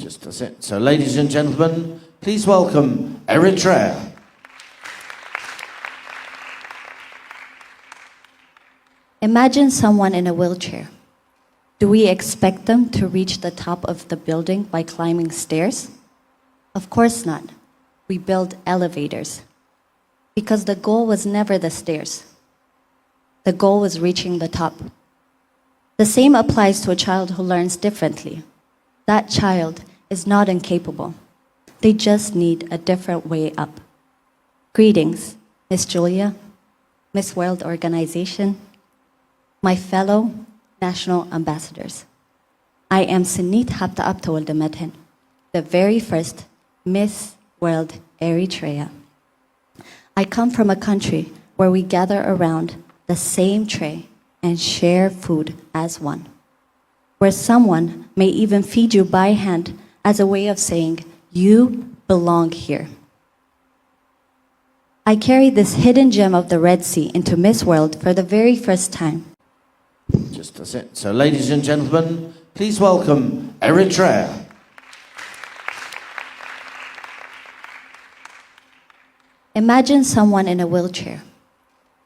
Just a sec. So, ladies and gentlemen, please welcome Eritrea. Imagine someone in a wheelchair. Do we expect them to reach the top of the building by climbing stairs? Of course not. We build elevators. Because the goal was never the stairs. The goal was reaching the top. The same applies to a child who learns differently. That child is not incapable. They just need a different way up. Greetings, Miss Julia, Miss World Organization, my fellow national ambassadors. I am Snit Habteab, the very first Miss World Eritrea. I come from a country where we gather around the same tray and share food as one, where someone may even feed you by hand as a way of saying, you belong here. I carry this hidden gem of the Red Sea into Miss World for the very first time. Just a sec. So, ladies and gentlemen, please welcome Eritrea. Imagine someone in a wheelchair.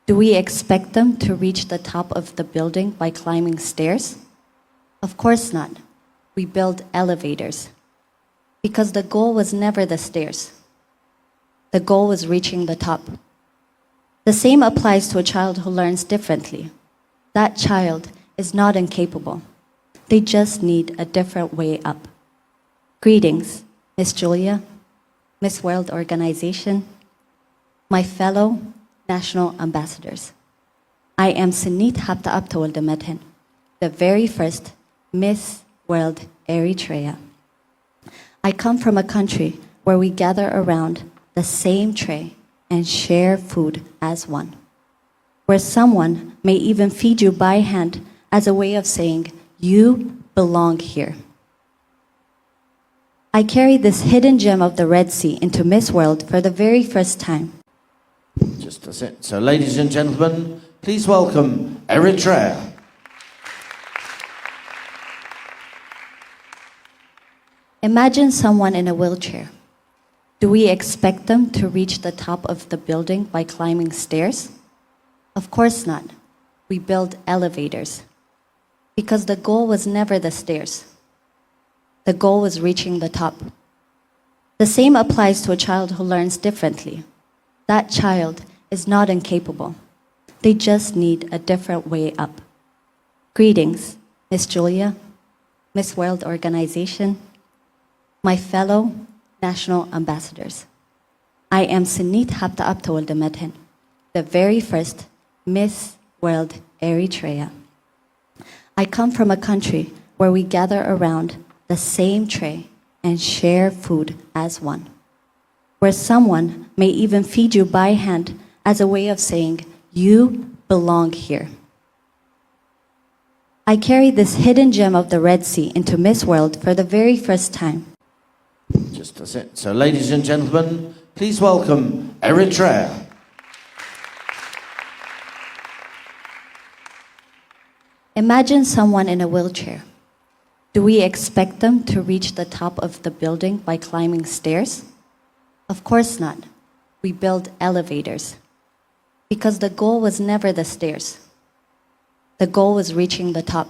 Do we expect them to reach the top of the building by climbing stairs? Of course not. We build elevators. Because the goal was never the stairs. The goal was reaching the top. The same applies to a child who learns differently. That child is not incapable. They just need a different way up. Greetings, Miss Julia, Miss World Organization, my fellow national ambassadors. I am Snit Habteab, the very first Miss World Eritrea. I come from a country where we gather around the same tray and share food as one, where someone may even feed you by hand as a way of saying, you belong here. I carry this hidden gem of the Red Sea into Miss World for the very first time. Just a sec. So, ladies and gentlemen, please welcome Eritrea. Imagine someone in a wheelchair. Do we expect them to reach the top of the building by climbing stairs? Of course not. We build elevators. Because the goal was never the stairs. The goal was reaching the top. The same applies to a child who learns differently. That child is not incapable. They just need a different way up. Greetings, Miss Julia, Miss World Organization, my fellow national ambassadors. I am Snit Habteab, the very first Miss World Eritrea. I come from a country where we gather around the same tray and share food as one, where someone may even feed you by hand as a way of saying, you belong here. I carry this hidden gem of the Red Sea into Miss World for the very first time. Just a sec. So, ladies and gentlemen, please welcome Eritrea. Imagine someone in a wheelchair. Do we expect them to reach the top of the building by climbing stairs? Of course not. We build elevators. Because the goal was never the stairs. The goal was reaching the top.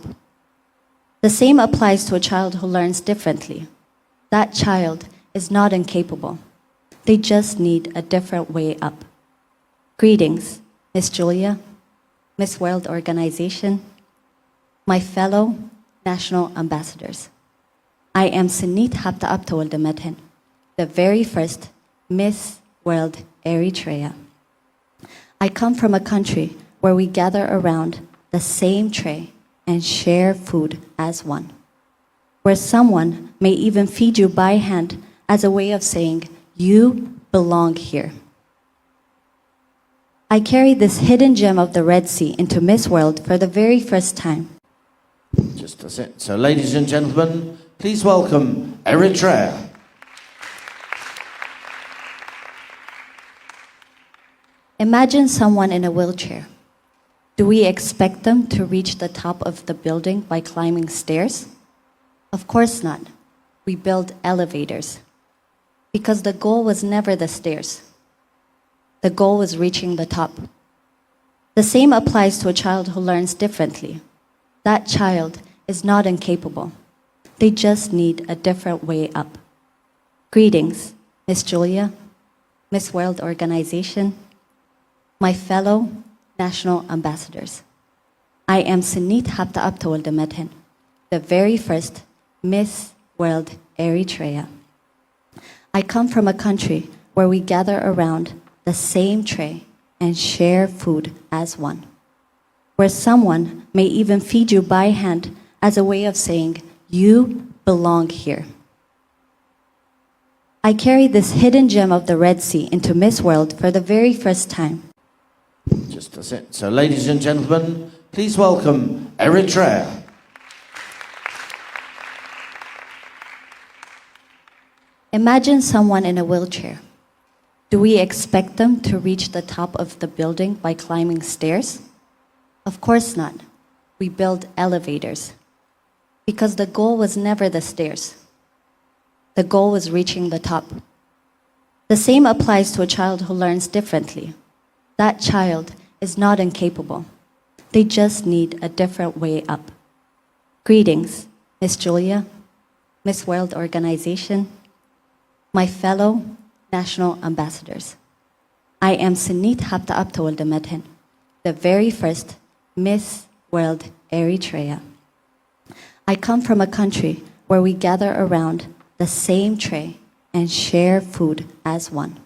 The same applies to a child who learns differently. That child is not incapable. They just need a different way up. Greetings, Miss Julia, Miss World Organization, my fellow national ambassadors. I am Snit Habteab, the very first Miss World Eritrea. I come from a country where we gather around the same tray and share food as one, where someone may even feed you by hand as a way of saying, you belong here. I carry this hidden gem of the Red Sea into Miss World for the very first time. Just a sec. So, ladies and gentlemen, please welcome Eritrea. Imagine someone in a wheelchair. Do we expect them to reach the top of the building by climbing stairs? Of course not. we build elevators. Because the goal was never the stairs. The goal was reaching the top. The same applies to a child who learns differently. That child is not incapable. They just need a different way up. Greetings, Miss Julia, Miss World Organization, my fellow national ambassadors. I am Snit Habteab, the very first Miss World Eritrea. I come from a country where we gather around the same tray and share food as one, where someone may even feed you by hand as a way of saying, you belong here. I carry this hidden gem of the Red Sea into Miss World for the very first time. Just a sec. So, ladies and gentlemen, please welcome Eritrea. Imagine someone in a wheelchair. Do we expect them to reach the top of the building by climbing stairs? Of course not. We build elevators. Because the goal was never the stairs. The goal was reaching the top. The same applies to a child who learns differently. That child is not incapable. They just need a different way up. Greetings, Miss Julia, Miss World Organization, my fellow national ambassadors. I am Snit Habteab, the very first Miss World Eritrea. I come from a country where we gather around the same tray and share food as one,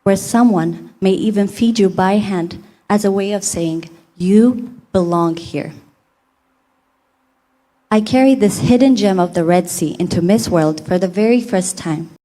where someone may even feed you by hand as a way of saying, you belong here. I carry this hidden gem of the Red Sea into Miss World for the very first time.